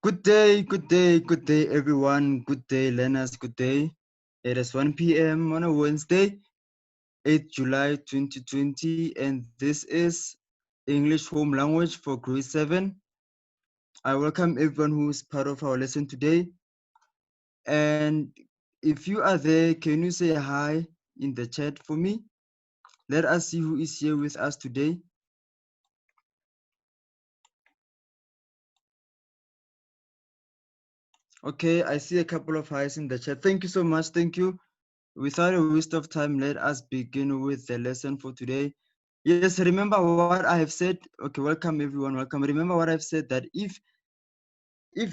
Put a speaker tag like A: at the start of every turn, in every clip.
A: Good day, good day, good day, everyone. Good day, learners. Good day. It is 1 p.m. on a Wednesday, 8th July 2020, and this is English Home Language for Grade 7. I welcome everyone who is part of our lesson today. And if you are there, can you say hi in the chat for me? Let us see who is here with us today. Okay, I see a couple of highs in the chat. Thank you so much. Thank you. Without a waste of time, let us begin with the lesson for today. Yes, remember what I have said. Okay, welcome everyone. Welcome. Remember what I've said, that if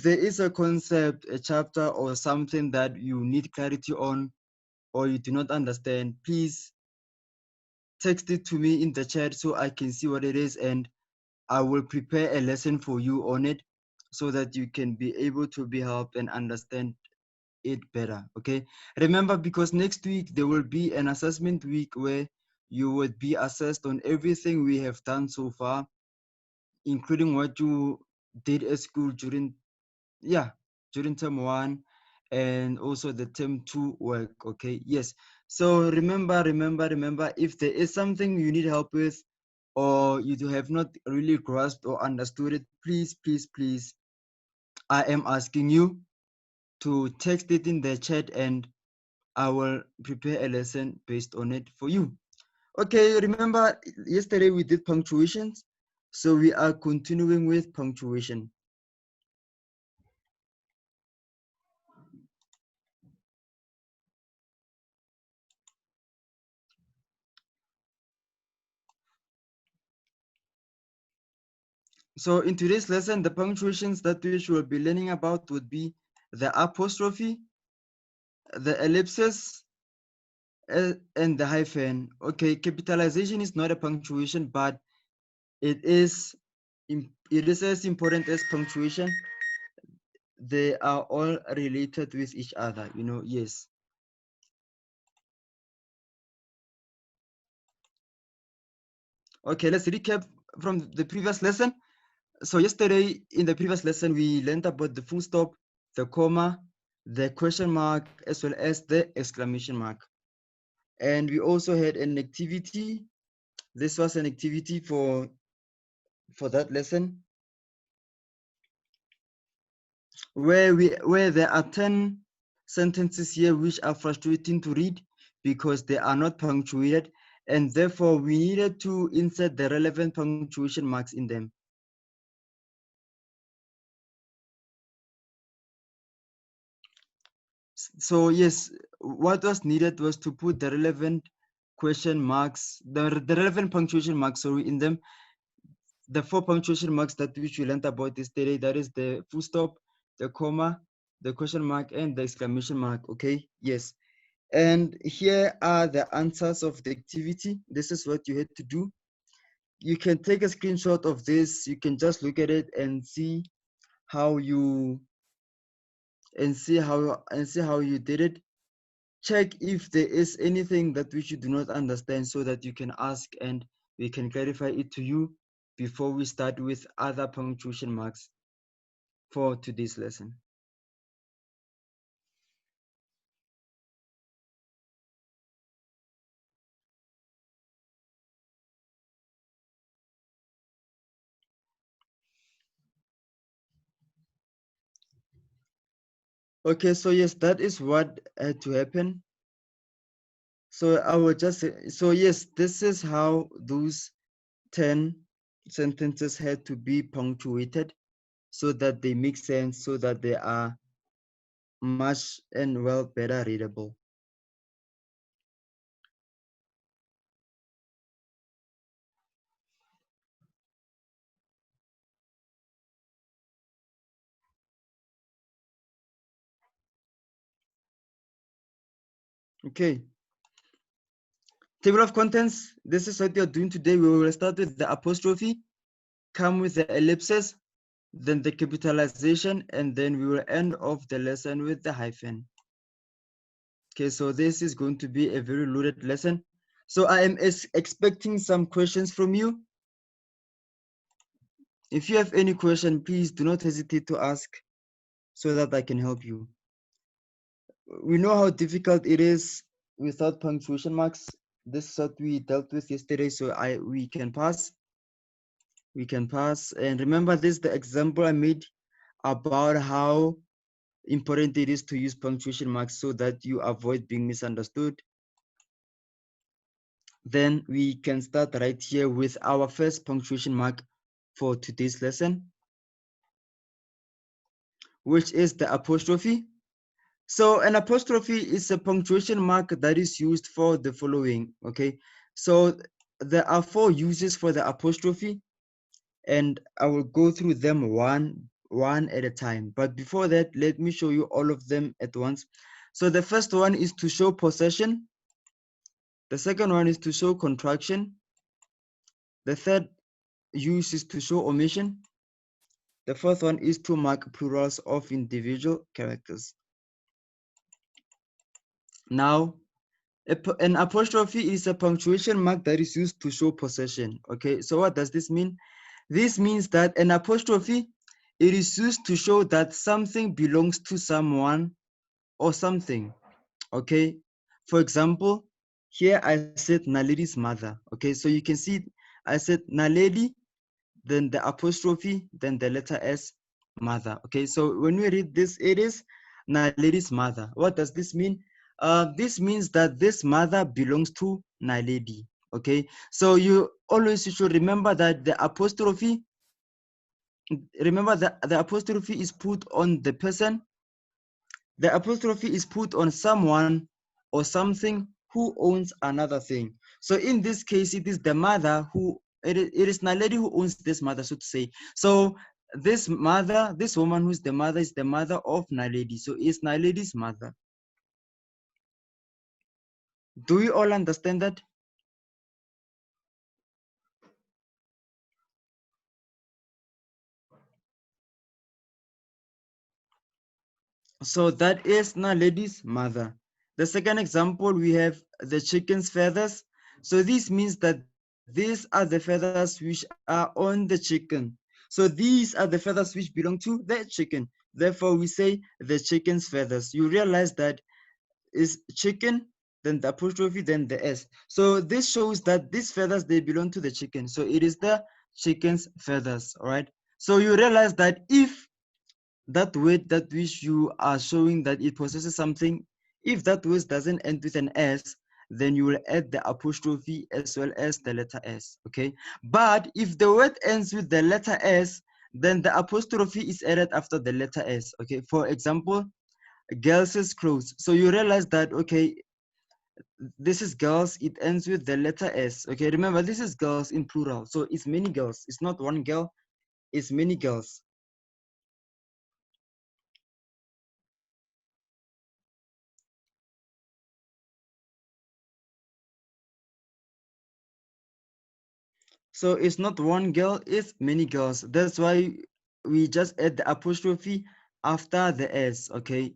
A: there is a concept, a chapter, or something that you need clarity on, or you do not understand, please text it to me in the chat so I can see what it is, and I will prepare a lesson for you on it so that you can be able to be helped and understand it better. Okay, remember, because next week there will be an assessment week where you would be assessed on everything we have done so far, including what you did at school during term 1 and also the term 2 work. Okay, yes, so remember, if there is something you need help with, or you have not really grasped or understood it, please, I am asking you to text it in the chat, and I will prepare a lesson based on it for you. Okay, remember yesterday we did punctuations, so we are continuing with punctuation. So in today's lesson, the punctuations that we will be learning about would be the apostrophe, the ellipsis, and the hyphen. Okay, capitalization is not a punctuation, but it is as important as punctuation. They are all related with each other, yes. Okay, let's recap from the previous lesson. So yesterday in the previous lesson, we learned about the full stop, the comma, the question mark, as well as the exclamation mark. And we also had an activity. This was an activity for that lesson, where there are 10 sentences here which are frustrating to read because they are not punctuated, and therefore we needed to insert the relevant punctuation marks in them. So yes, what was needed was to put the relevant question marks, the relevant punctuation marks, in them. The 4 punctuation marks that which we learned about yesterday, that is the full stop, the comma, the question mark, and the exclamation mark. Okay, yes. And here are the answers of the activity. This is what you had to do. You can take a screenshot of this. You can just look at it and see how you did it. Check if there is anything that which you do not understand so that you can ask and we can clarify it to you before we start with other punctuation marks for today's lesson. Okay, so yes, that is what had to happen. So I will just say, so yes, this is how those 10 sentences had to be punctuated so that they make sense, so that they are much and well better readable. Okay. Table of contents, this is what you're doing today. We will start with the apostrophe, come with the ellipses, then the capitalization, and then we will end off the lesson with the hyphen. Okay, so this is going to be a very loaded lesson. So I am expecting some questions from you. If you have any question, please do not hesitate to ask. so that I can help you. We know how difficult it is without punctuation marks. This is what we dealt with yesterday, so we can pass. We can pass. And remember this, the example I made about how important it is to use punctuation marks so that you avoid being misunderstood. Then we can start right here with our first punctuation mark for today's lesson, which is the apostrophe. So an apostrophe is a punctuation mark that is used for the following, okay? So there are 4 uses for the apostrophe, and I will go through them one at a time. But before that, let me show you all of them at once. So the first one is to show possession. The second one is to show contraction. The third use is to show omission. The fourth one is to mark plurals of individual characters. Now, an apostrophe is a punctuation mark that is used to show possession. Okay, so what does this mean? This means that an apostrophe, it is used to show that something belongs to someone or something. Okay, for example, here I said Naledi's mother. Okay, so you can see I said Naledi, then the apostrophe, then the letter S, mother. Okay, so when we read this, it is Naledi's mother. What does this mean? This means that this mother belongs to Naledi. Okay, so you always should remember that the apostrophe, remember that the apostrophe is put on the person. The apostrophe is put on someone or something who owns another thing. So in this case, it is the mother who, it is Naledi who owns this mother, so to say. So this mother, this woman who's the mother, is the mother of Naledi. So it's Naledi's mother. Do we all understand that? So that is Naledi's mother. The second example, we have the chicken's feathers. So this means that these are the feathers which are on the chicken. So these are the feathers which belong to the chicken. Therefore, we say the chicken's feathers. You realize that is chicken, then the apostrophe, then the S. So this shows that these feathers, they belong to the chicken. So it is the chicken's feathers, all right? So you realize that if that word that which you are showing that it possesses something, if that word doesn't end with an S, then you will add the apostrophe as well as the letter S, okay? But if the word ends with the letter S, then the apostrophe is added after the letter S, okay? For example, girls' clothes. So you realize that, okay, this is girls, it ends with the letter S, okay? Remember, this is girls in plural, so it's many girls. It's not one girl, it's many girls. So it's not one girl, it's many girls. That's why we just add the apostrophe after the S, okay?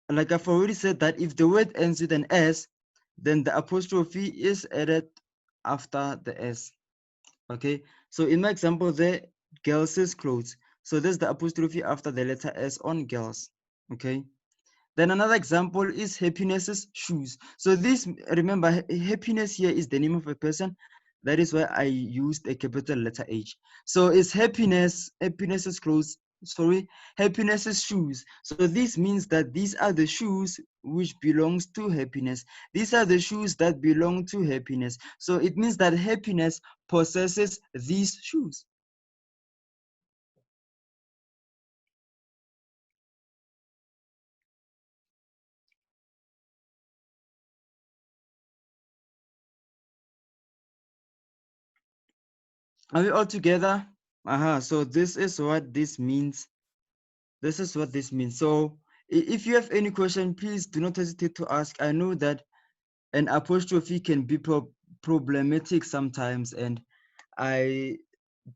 A: Like I've already said that if the word ends with an S, then the apostrophe is added after the S, okay? So in my example there, girls' clothes. So there's the apostrophe after the letter S on girls, okay? Then another example is happiness's shoes. So this, remember, happiness here is the name of a person. That is why I used a capital letter H. So it's happiness's clothes, sorry, happiness's shoes. So this means that these are the shoes which belongs to happiness. These are the shoes that belong to happiness. So it means that happiness possesses these shoes. Are we all together? So this is what this means. This is what this means. So if you have any question, please do not hesitate to ask. I know that an apostrophe can be problematic sometimes, and I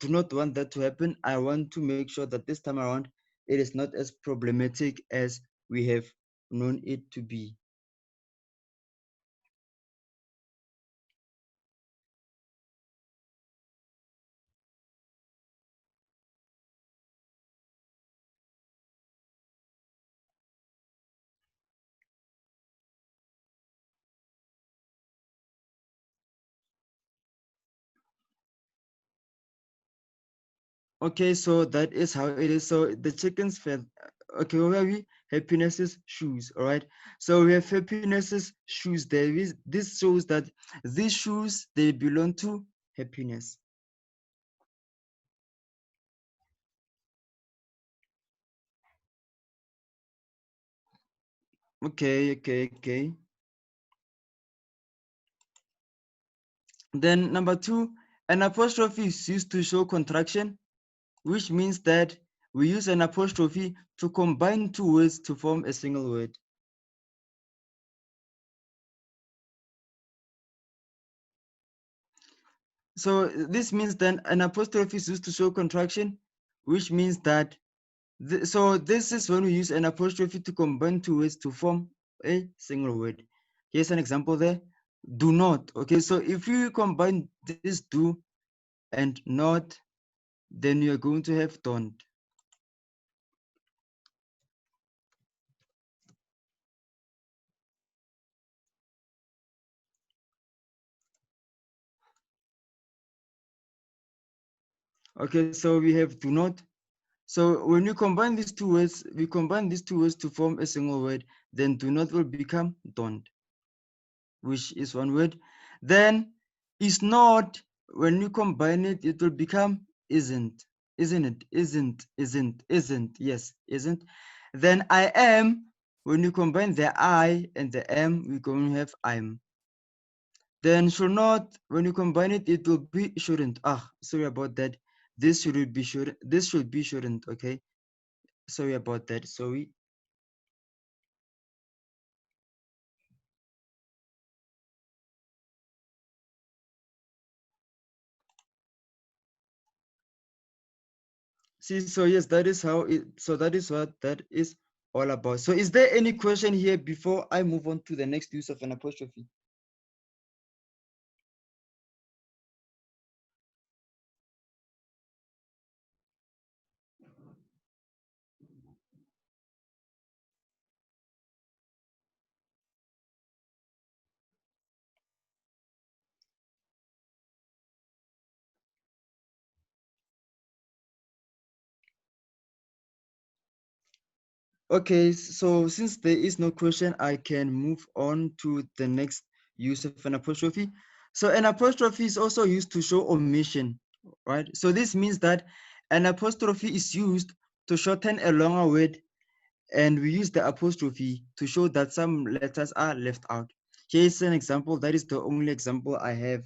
A: do not want that to happen. I want to make sure that this time around, it is not as problematic as we have known it to be. Okay, so that is how it is. So the chickens fed. Okay, where are we? Happiness's shoes. All right. So we have happiness's shoes there. This shows that these shoes they belong to happiness. Okay. Then number two, an apostrophe is used to show contraction, which means that we use an apostrophe to combine two words to form a single word. So this means then an apostrophe is used to show contraction, which means that so this is when we use an apostrophe to combine two words to form a single word. Here's an example there. Do not. Okay, so if you combine this do and not, then you're going to have don't. Okay, so we have do not. So when you combine these two words, we combine these two words to form a single word, then do not will become don't, which is one word. Then is not, when you combine it, it will become isn't, isn't it? Isn't, yes, isn't. Then I am, when you combine the I and the am, we're going to have I'm. Then should not, when you combine it, it will be shouldn't. Ah, sorry about that. This should be should, this should be shouldn't, okay? Sorry about that, sorry. See, so yes, that is how it, so that is what that is all about. So is there any question here before I move on to the next use of an apostrophe? Okay, so since there is no question, I can move on to the next use of an apostrophe. So an apostrophe is also used to show omission, right? So this means that an apostrophe is used to shorten a longer word, and we use the apostrophe to show that some letters are left out. Here is an example. That is the only example I have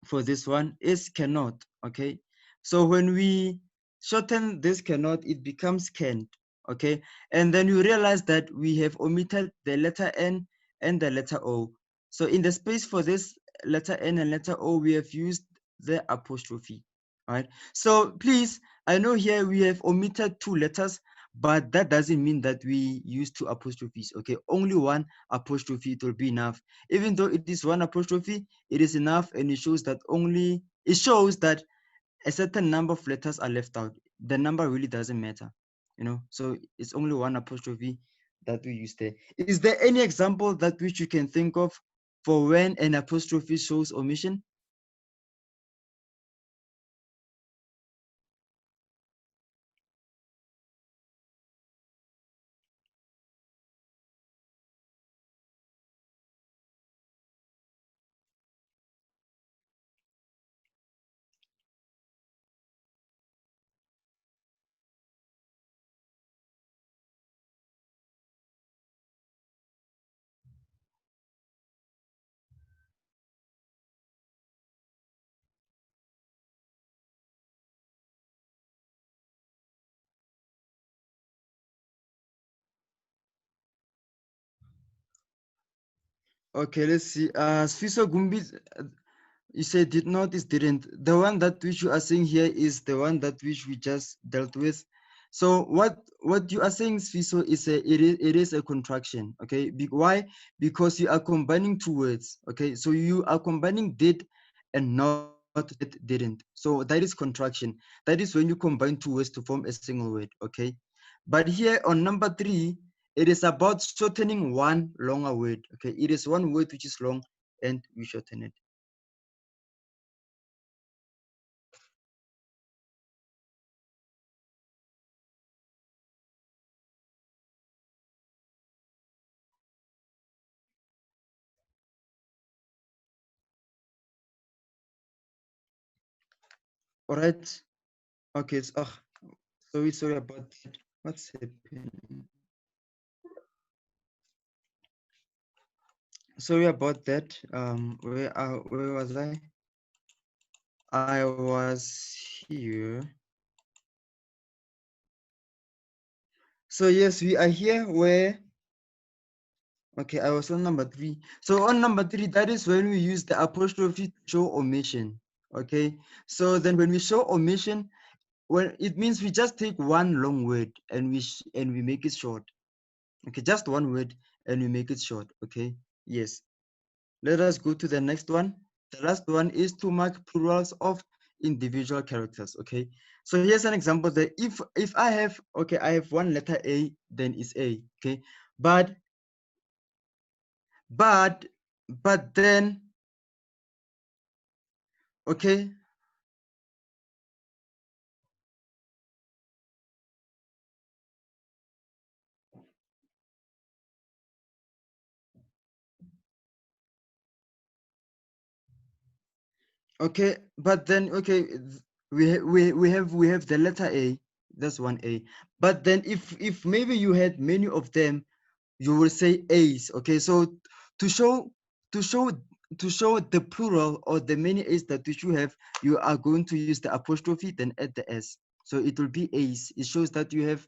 A: for this one is cannot. Okay, so when we shorten this cannot, it becomes can't. Okay, and then you realize that we have omitted the letter N and the letter O. So in the space for this letter N and letter O, we have used the apostrophe. All right, so please, I know here we have omitted two letters, but that doesn't mean that we use two apostrophes. Okay, only one apostrophe, it will be enough. Even though it is one apostrophe, it is enough, and it shows that only, it shows that a certain number of letters are left out. The number really doesn't matter, you know. So it's only one apostrophe that we use there. Is there any example that which you can think of for when an apostrophe shows omission? Okay, let's see. Sfiso Gumbi, you said did not is didn't. The one that which you are saying here is the one that which we just dealt with. So what you are saying, Sfiso, is it is a contraction. Okay, why? Because you are combining two words. Okay, so you are combining did and not didn't. So that is contraction. That is when you combine two words to form a single word. Okay, but here on number three, it is about shortening one longer word. Okay, it is one word which is long and we shorten it. All right. Okay. So, sorry about that. What's happening? Sorry about that. Where was I? I was here. So yes, we are here where, okay, I was on number 3. So on number 3, that is when we use the apostrophe to show omission. Okay. So then when we show omission, well, it means we just take one long word and we make it short. Okay, just one word and we make it short. Okay. Yes. Let us go to the next one. The last one is to mark plurals of individual characters. Okay. So here's an example that if I have, okay, I have one letter A, then it's A. Okay. But then, okay, okay, but then, okay, we have the letter A. That's one A. But then if maybe you had many of them, you will say A's. Okay, so to show to show to show the plural or the many A's that which you have, you are going to use the apostrophe, then add the S. So it will be A's. It shows that you have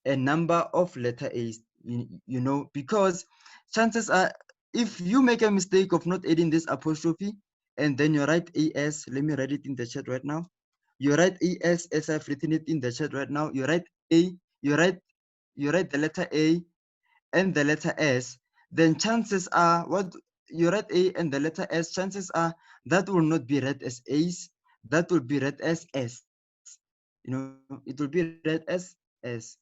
A: a number of letter A's. You know, because chances are, if you make a mistake of not adding this apostrophe and then you write AS, let me write it in the chat right now. You write AS as I've written it in the chat right now. You write A, you write the letter A and the letter S, then chances are what you write A and the letter S, chances are that will not be read as A's, that will be read as S. You know, it will be read as S.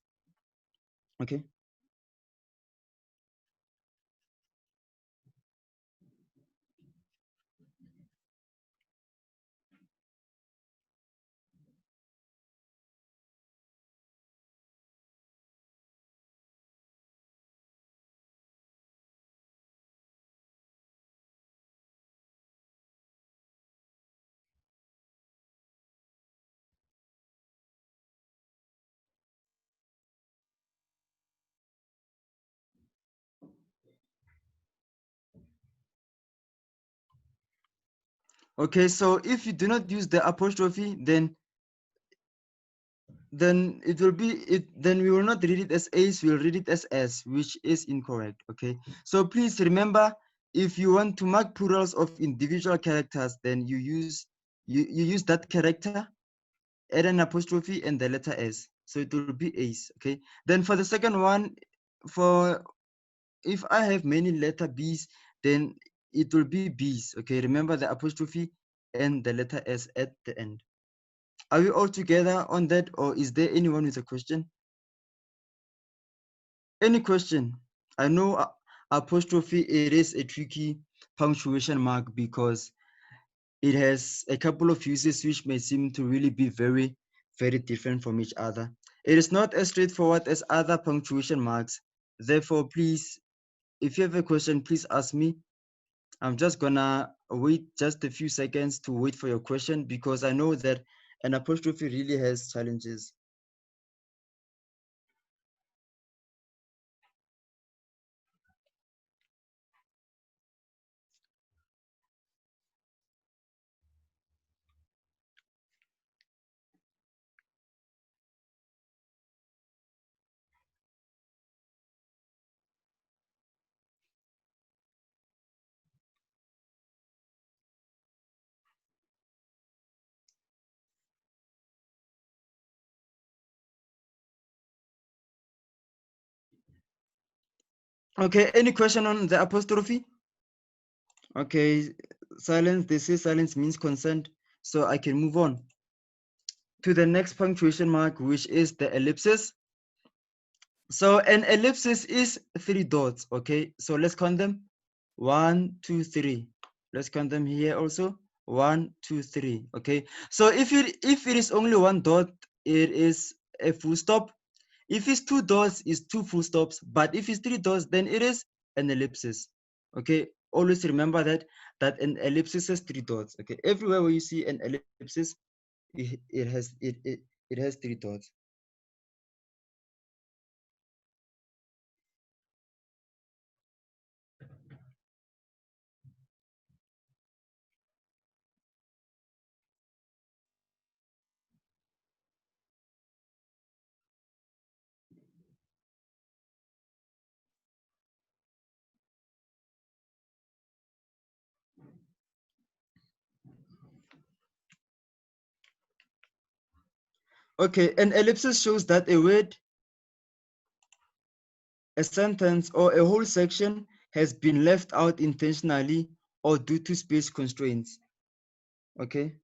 A: Okay. Okay, so if you do not use the apostrophe, then it will be it then we will not read it as A's, we'll read it as S, which is incorrect. Okay, so please remember, if you want to mark plurals of individual characters, then you use that character, add an apostrophe and the letter S, so it will be A's. Okay, then for the second one, for if I have many letter B's, then it will be B's. Okay, remember the apostrophe and the letter S at the end. Are we all together on that, or is there anyone with a question? Any question? I know apostrophe, it is a tricky punctuation mark because it has a couple of uses which may seem to really be very, very different from each other. It is not as straightforward as other punctuation marks. Therefore, please, if you have a question, please ask me. I'm just gonna wait just a few seconds to wait for your question because I know that an apostrophe really has challenges. Okay, any question on the apostrophe? Okay, silence, they say silence means consent, so I can move on to the next punctuation mark, which is the ellipsis. So an ellipsis is 3 dots, okay? So let's count them. 1, 2, 3. Let's count them here also. 1, 2, 3, okay? So if it is only 1 dot, it is a full stop. If it's 2 dots, it's 2 full stops. But if it's 3 dots, then it is an ellipsis, okay? Always remember that an ellipsis has 3 dots, okay? Everywhere where you see an ellipsis, it has three dots. Okay, an ellipsis shows that a word, a sentence, or a whole section has been left out intentionally or due to space constraints. Okay.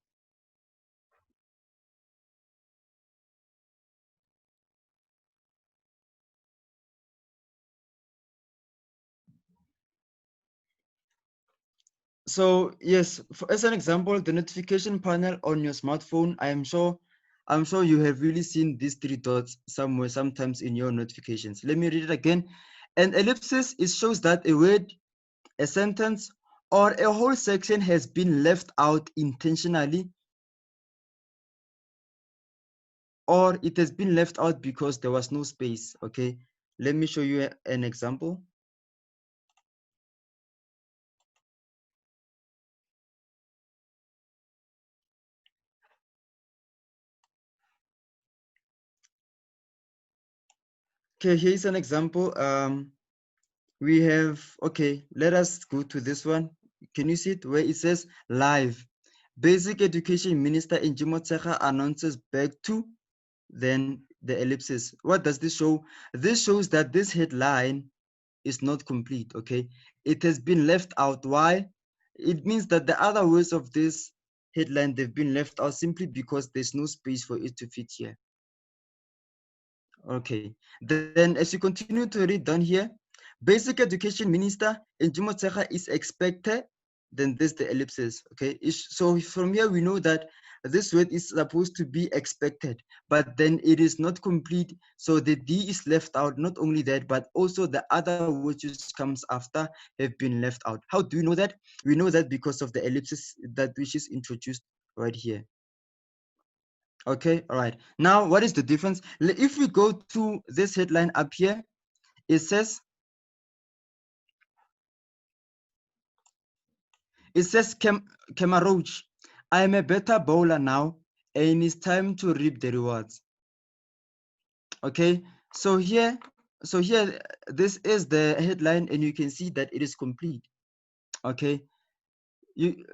A: So yes, as an example, the notification panel on your smartphone, I'm sure you have really seen these three dots somewhere, sometimes in your notifications. Let me read it again. An ellipsis, it shows that a word, a sentence, or a whole section has been left out intentionally, or it has been left out because there was no space. Okay, let me show you an example. Okay, here's an example. We have, okay, let us go to this one. Can you see it where it says live? Basic Education Minister Angie Motshekga announces back to, then the ellipsis. What does this show? This shows that this headline is not complete, okay? It has been left out. Why? It means that the other words of this headline, they've been left out simply because there's no space for it to fit here. Okay, then as you continue to read down here, Basic Education Minister Angie Motshekga is expected, then this the ellipsis, okay? So from here we know that this word is supposed to be expected, but then it is not complete, so the D is left out. Not only that, but also the other words which comes after have been left out. How do we know that? We know that because of the ellipsis that which is introduced right here. Okay, all right. Now, what is the difference? If we go to this headline up here, it says Kemar Roach, I am a better bowler now, and it's time to reap the rewards. Okay, so here, this is the headline, and you can see that it is complete. Okay, you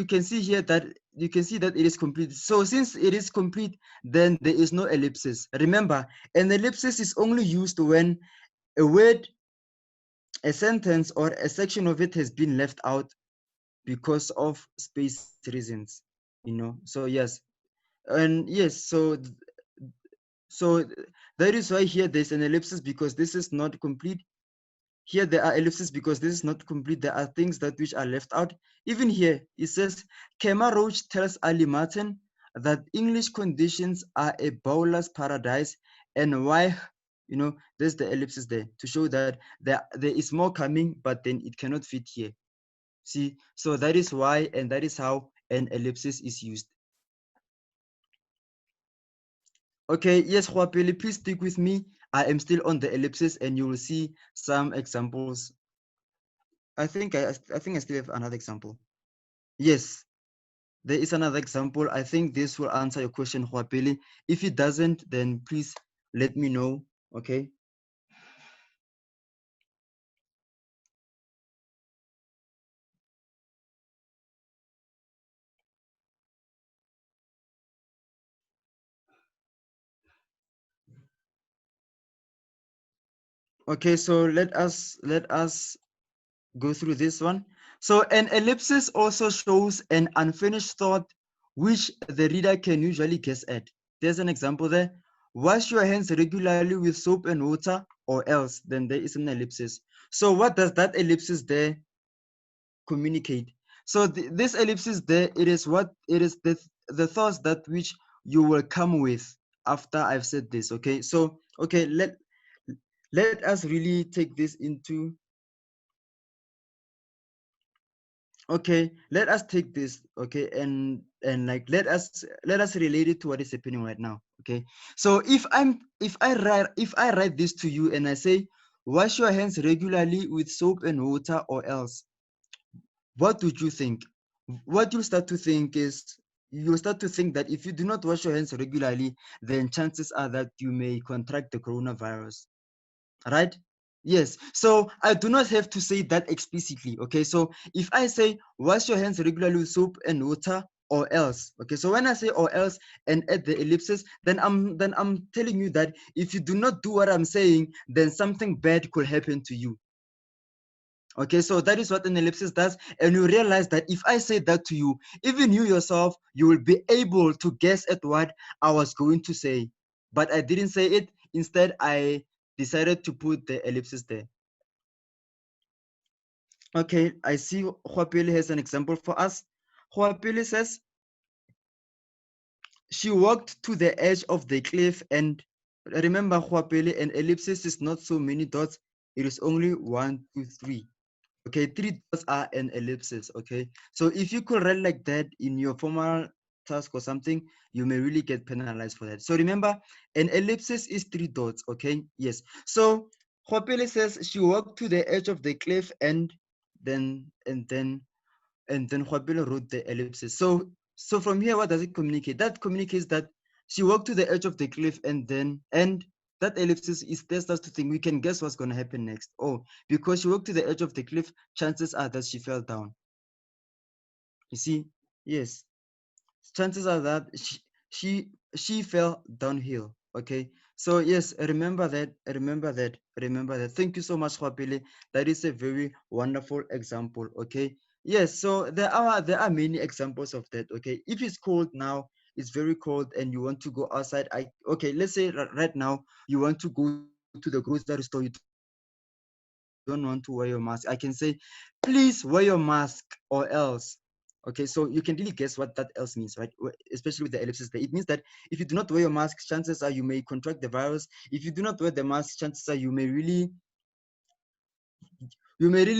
A: can see here that it is complete. So since it is complete, then there is no ellipsis. Remember, an ellipsis is only used when a word, a sentence, or a section of it has been left out because of space reasons, so yes, and yes, so that is why here there's an ellipsis, because this is not complete. Here there are ellipses because this is not complete. There are things that which are left out. Even here it says Kemar Roach tells Ali Martin that English conditions are a bowler's paradise, and why, there's the ellipsis there to show that there is more coming, but then it cannot fit here. See, so that is why, and that is how an ellipsis is used. Okay, yes, Huapili, please stick with me. I am still on the ellipsis, and you will see some examples. I think I still have another example. Yes, there is another example. I think this will answer your question, Huapili. If it doesn't, then please let me know. Okay. Okay, so let us go through this one. So an ellipsis also shows an unfinished thought which the reader can usually guess at. There's an example there. Wash your hands regularly with soap and water, or else. Then there is an ellipsis. So what does that ellipsis there communicate? So this ellipsis there, it is the thoughts that which you will come with after I've said this. Okay, so okay, let us really take this into Okay, let us take this, okay, and like let us relate it to what is happening right now. Okay, so if I write this to you and I say wash your hands regularly with soap and water or else, what would you think? What you'll start to think that if you do not wash your hands regularly, then chances are that you may contract the coronavirus, right? Yes, so I do not have to say that explicitly. Okay, so if I say wash your hands regularly with soap and water or else, okay, so when I say or else and add the ellipsis, then I'm telling you that if you do not do what I'm saying, then something bad could happen to you. Okay, so that is what an ellipsis does. And you realize that if I say that to you, even you yourself, you will be able to guess at what I was going to say. But I didn't say it. Instead, I decided to put the ellipsis there. Okay, I see Huapili has an example for us. Huapili says, she walked to the edge of the cliff and remember Huapili, an ellipsis is not so many dots. It is only 1, 2, 3. Okay, 3 dots are an ellipsis. Okay, so if you could write like that in your formal task or something, you may really get penalized for that. So remember, an ellipsis is 3 dots. Okay, yes. So Hopele says she walked to the edge of the cliff and then Hopele wrote the ellipsis. So from here, what does it communicate? That communicates that she walked to the edge of the cliff and that ellipsis is tells us to think we can guess what's going to happen next. Oh, because she walked to the edge of the cliff, chances are that she fell down. You see, yes, chances are that she fell downhill. Okay, so yes, remember that. Thank you so much, Khwapile. That is a very wonderful example. Okay, yes, so there are many examples of that. Okay, if it's cold now, it's very cold and you want to go outside, okay, let's say right now you want to go to the grocery store, you don't want to wear your mask. I can say, please wear your mask or else. Okay, so you can really guess what that else means, right? Especially with the ellipsis there. It means that if you do not wear your mask, chances are you may contract the virus. If you do not wear the mask, chances are you may really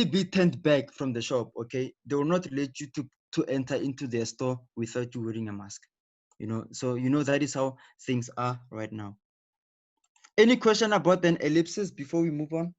A: be turned back from the shop. Okay, they will not let you to enter into their store without you wearing a mask. So that is how things are right now. Any question about an ellipsis before we move on?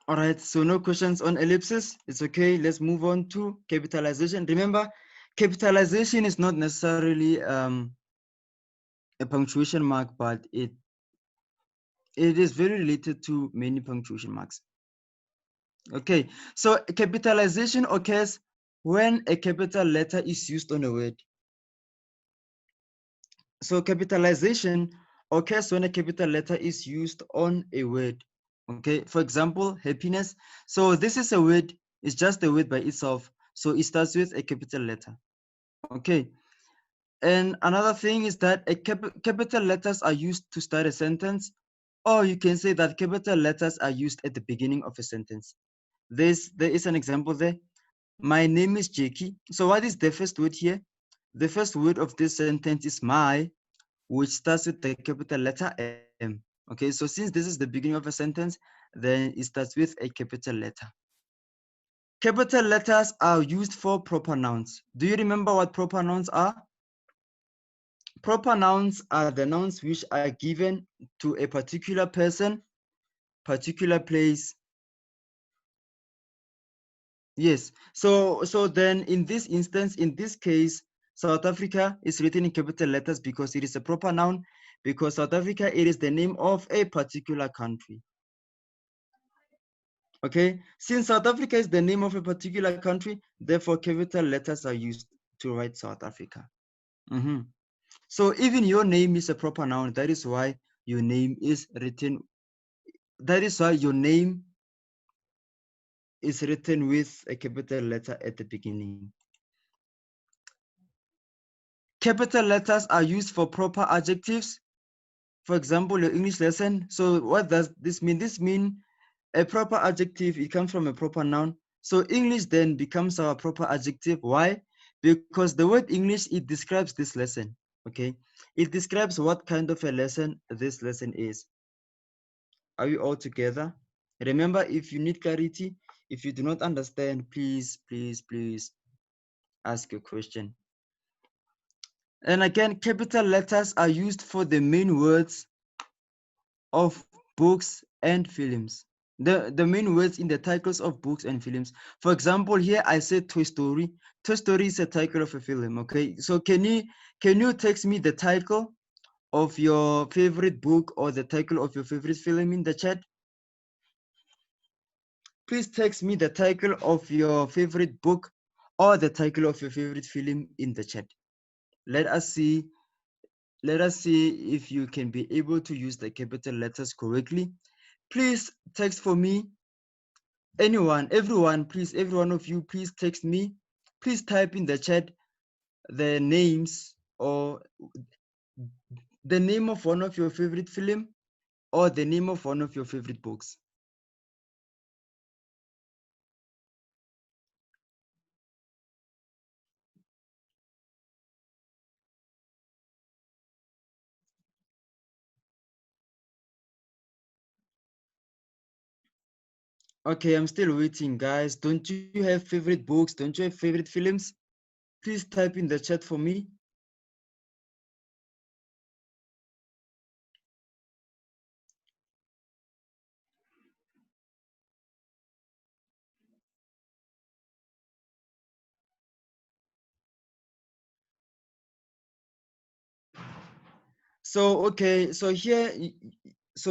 A: All right, so no questions on ellipsis. It's okay. Let's move on to capitalization. Remember, capitalization is not necessarily a punctuation mark, but it is very related to many punctuation marks. Okay, so capitalization occurs when a capital letter is used on a word. So capitalization occurs when a capital letter is used on a word. Okay, for example, happiness. So this is a word, it's just a word by itself. So it starts with a capital letter. Okay, and another thing is that capital letters are used to start a sentence, or you can say that capital letters are used at the beginning of a sentence. There is an example there. My name is Jackie. So what is the first word here? The first word of this sentence is my, which starts with the capital letter M. Okay, so since this is the beginning of a sentence, then it starts with a capital letter. Capital letters are used for proper nouns. Do you remember what proper nouns are? Proper nouns are the nouns which are given to a particular person, particular place. Yes. So then in this instance, in this case, South Africa is written in capital letters because it is a proper noun, because South Africa, it is the name of a particular country. Okay. Since South Africa is the name of a particular country, therefore capital letters are used to write South Africa. So even your name is a proper noun. That is why your name is written. That is why your name is written with a capital letter at the beginning. Capital letters are used for proper adjectives. For example, your English lesson. So what does this mean? This means a proper adjective, it comes from a proper noun. So English then becomes our proper adjective. Why? Because the word English, it describes this lesson, okay? It describes what kind of a lesson this lesson is. Are we all together? Remember, if you need clarity, if you do not understand, please ask your question. And again, capital letters are used for the main words of books and films. The main words in the titles of books and films. For example, here I said Toy Story. Toy Story is a title of a film, okay? So can you text me the title of your favorite book or the title of your favorite film in the chat? Please text me the title of your favorite book or the title of your favorite film in the chat. Let us see if you can be able to use the capital letters correctly. Please text for me. Everyone, please, every one of you, please text me. Please type in the chat the names or the name of one of your favorite film or the name of one of your favorite books. Okay, I'm still waiting, guys. Don't you have favorite books? Don't you have favorite films? Please type in the chat for me. So okay, so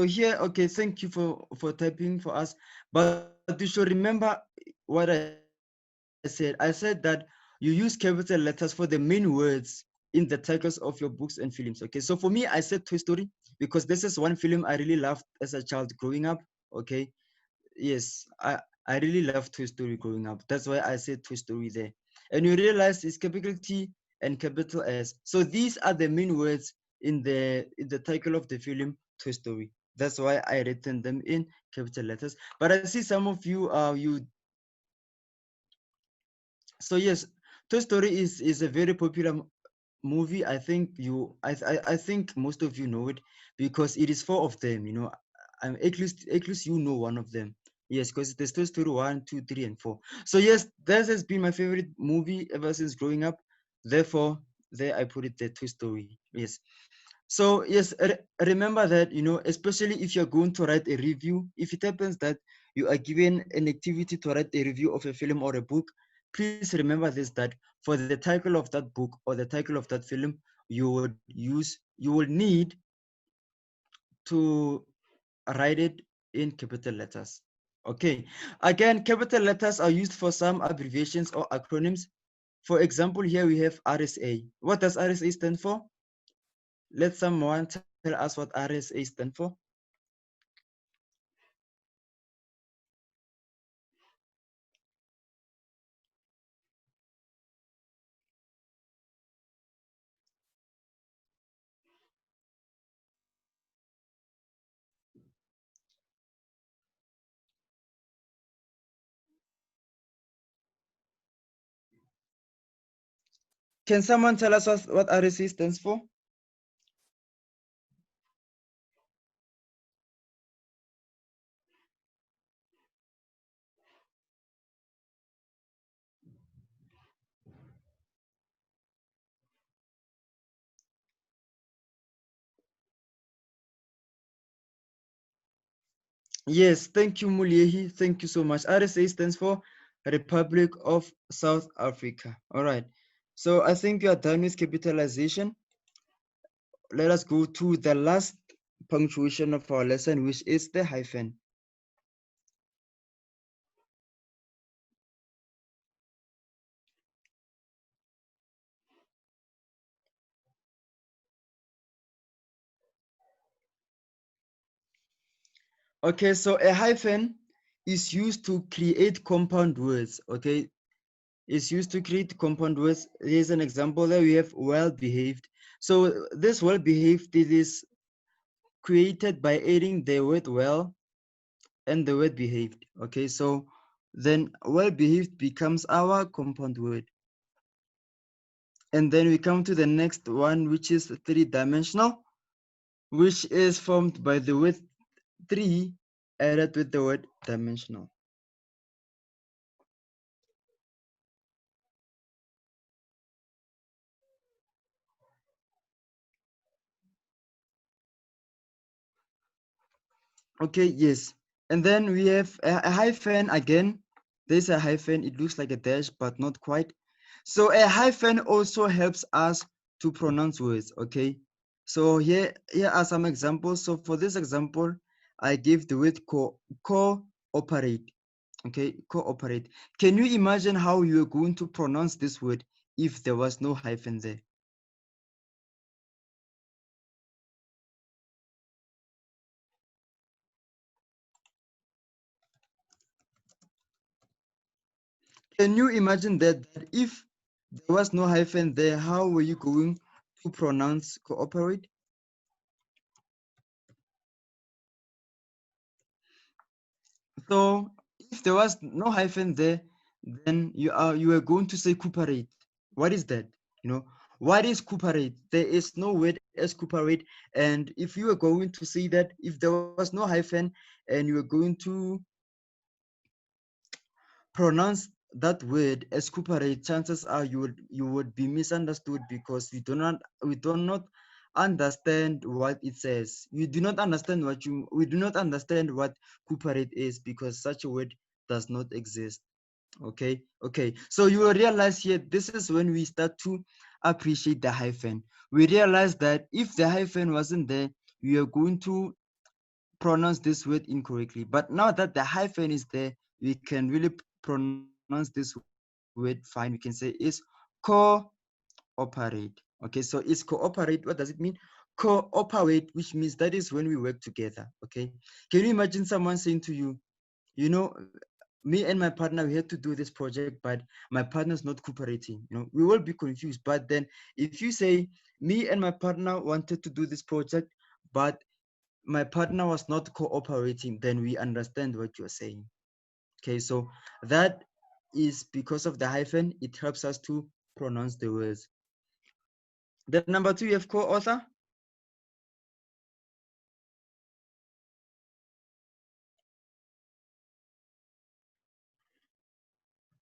A: here, okay, thank you for typing for us. But you should remember what I said. I said that you use capital letters for the main words in the titles of your books and films. Okay, so for me, I said Toy Story because this is one film I really loved as a child growing up. Okay, yes, I really love Toy Story growing up. That's why I said Toy Story there. And you realize it's capital T and capital S. So these are the main words in the title of the film Toy Story. That's why I written them in capital letters. But I see some of you so yes, Toy Story is a very popular movie. I think I think most of you know it because it is four of them. You know, at least you know one of them. Yes, because there's Toy Story 1, 2, 3, and 4. So yes, that has been my favorite movie ever since growing up. Therefore, there I put it the Toy Story. Yes. So yes, remember that, you know, especially if you're going to write a review, if it happens that you are given an activity to write a review of a film or a book, please remember this, that for the title of that book or the title of that film, you will need to write it in capital letters. Okay. Again, capital letters are used for some abbreviations or acronyms. For example, here we have RSA. What does RSA stand for? Let someone tell us what RSA stand for. Can someone tell us what RSA stands for? Yes, thank you, Muliehi. Thank you so much. RSA stands for Republic of South Africa. All right. So I think you are done with capitalization. Let us go to the last punctuation of our lesson, which is the hyphen. Okay, so a hyphen is used to create compound words. Okay, is used to create compound words. Here's an example there. We have well-behaved. So this well-behaved, it is created by adding the word well and the word behaved. Okay, so then well-behaved becomes our compound word. And then we come to the next one, which is three-dimensional, which is formed by the word three added with the word dimensional. Okay, yes. And then we have a hyphen again. There's a hyphen. It looks like a dash, but not quite. So a hyphen also helps us to pronounce words, okay? So here are some examples. So for this example, I give the word cooperate, okay? Cooperate. Can you imagine how you're going to pronounce this word if there was no hyphen there? Can you imagine that if there was no hyphen there, how were you going to pronounce cooperate? So if there was no hyphen there, then you are going to say cooperate. What is that? You know, what is cooperate? There is no word as cooperate. And if you are going to say that, if there was no hyphen and you are going to pronounce that word as cooperate, chances are you would be misunderstood because we do not understand what it says. We do not understand what cooperate is because such a word does not exist. Okay, so you will realize here, this is when we start to appreciate the hyphen. We realize that if the hyphen wasn't there, we are going to pronounce this word incorrectly. But now that the hyphen is there, we can really pronounce this word fine. We can say is cooperate. Okay, so is cooperate. What does it mean? Cooperate, which means that is when we work together. Okay, can you imagine someone saying to you, you know, me and my partner, we had to do this project, but my partner's not cooperating. You know, we will be confused. But then if you say, me and my partner wanted to do this project, but my partner was not cooperating, then we understand what you're saying. Okay, so that is because of the hyphen. It helps us to pronounce the words. Then number two, you have co-author.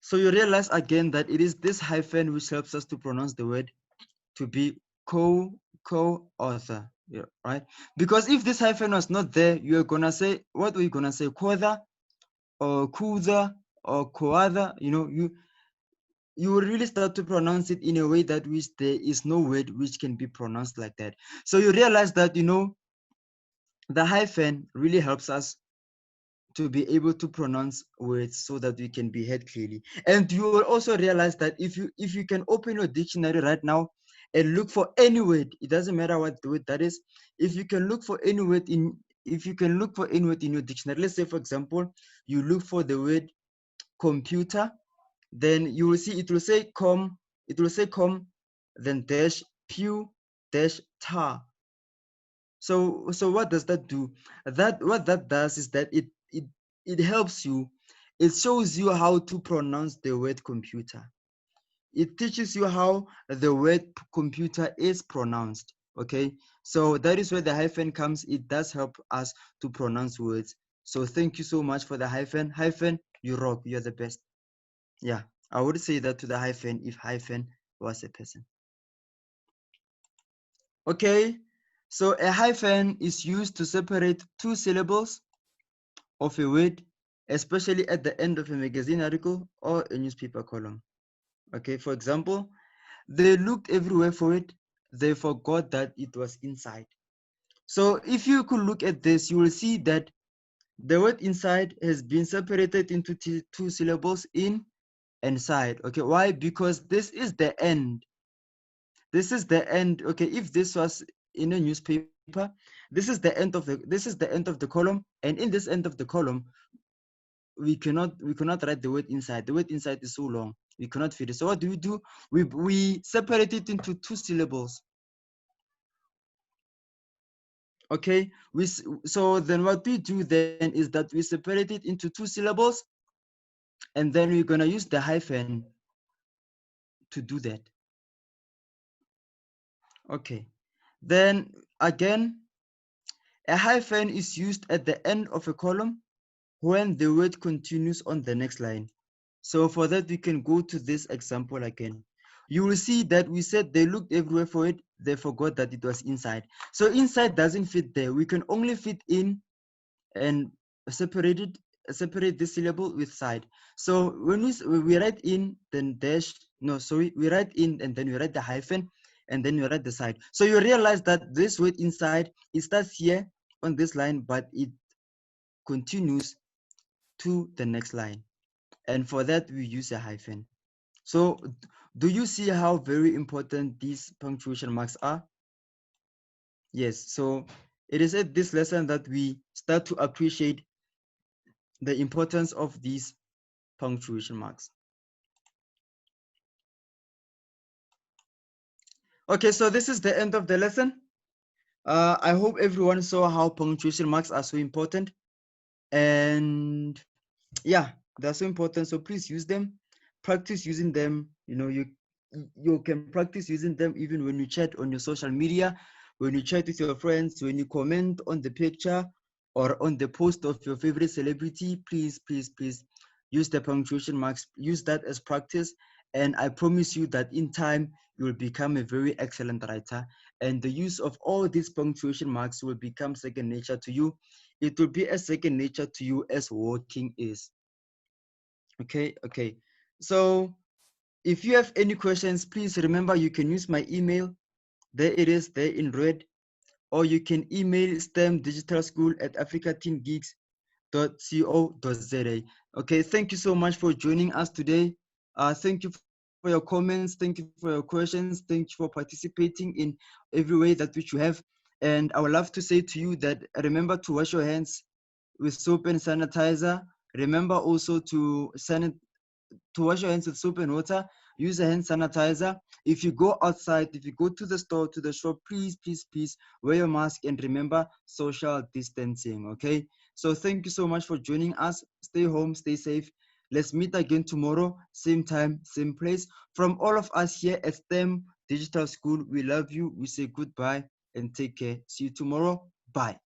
A: So you realize again that it is this hyphen which helps us to pronounce the word to be co-author. Yeah, right? Because if this hyphen was not there, you're gonna say, what are you gonna say? Co-author or kuza or co-author, you know, you will really start to pronounce it in a way that which there is no word which can be pronounced like that. So you realize that, you know, the hyphen really helps us to be able to pronounce words so that we can be heard clearly. And you will also realize that if you can open your dictionary right now and look for any word, it doesn't matter what the word that is. If you can look for any word in your dictionary, let's say for example, you look for the word computer, then you will see it will say com, then dash pew dash tar. So what does that do? What that does is that it helps you. It shows you how to pronounce the word computer. It teaches you how the word computer is pronounced. Okay, so that is where the hyphen comes. It does help us to pronounce words. So thank you so much for the hyphen. Hyphen, you rock. You're the best. Yeah, I would say that to the hyphen if hyphen was a person. Okay, so a hyphen is used to separate two syllables of a word, especially at the end of a magazine article or a newspaper column. Okay, for example, they looked everywhere for it, they forgot that it was inside. So if you could look at this, you will see that the word inside has been separated into two syllables, in and side. Okay, why? Because this is the end. This is the end. Okay, if this was in a newspaper, this is the end of the column, and in this end of the column, we cannot write the word inside. The word inside is so long. We cannot fit it. So what do? We separate it into 2 syllables. Okay, so then what we do then is that we separate it into 2 syllables, and then we're gonna use the hyphen to do that. Okay, then again, a hyphen is used at the end of a column when the word continues on the next line. So for that, we can go to this example again. You will see that we said they looked everywhere for it, they forgot that it was inside. So inside doesn't fit there. We can only fit in and separate this syllable with side. So when we write in, then dash, no, sorry, we write in and then we write the hyphen and then we write the side. So you realize that this word inside, it starts here on this line, but it continues to the next line. And for that, we use a hyphen. So do you see how very important these punctuation marks are? Yes, so it is at this lesson that we start to appreciate the importance of these punctuation marks. Okay, so this is the end of the lesson. I hope everyone saw how punctuation marks are so important. And yeah, they're so important. So please use them, practice using them. You know, you can practice using them even when you chat on your social media, when you chat with your friends, when you comment on the picture or on the post of your favorite celebrity. Please use the punctuation marks, use that as practice. And I promise you that in time, you will become a very excellent writer. And the use of all these punctuation marks will become second nature to you. It will be as second nature to you as walking is. Okay. So if you have any questions, please remember you can use my email. There it is, there in red. Or you can email stemdigitalschool@africateenggeeks.co.za. Okay, thank you so much for joining us today. Thank you for your comments. Thank you for your questions. Thank you for participating in every way that which you have. And I would love to say to you that remember to wash your hands with soap and sanitizer. Remember also to wash your hands with soap and water. Use a hand sanitizer. If you go outside, if you go to the store, to the shop, please wear your mask and remember social distancing. Okay, so thank you so much for joining us. Stay home, stay safe. Let's meet again tomorrow, same time, same place. From all of us here at STEM Digital School, we love you. We say goodbye and take care. See you tomorrow. Bye.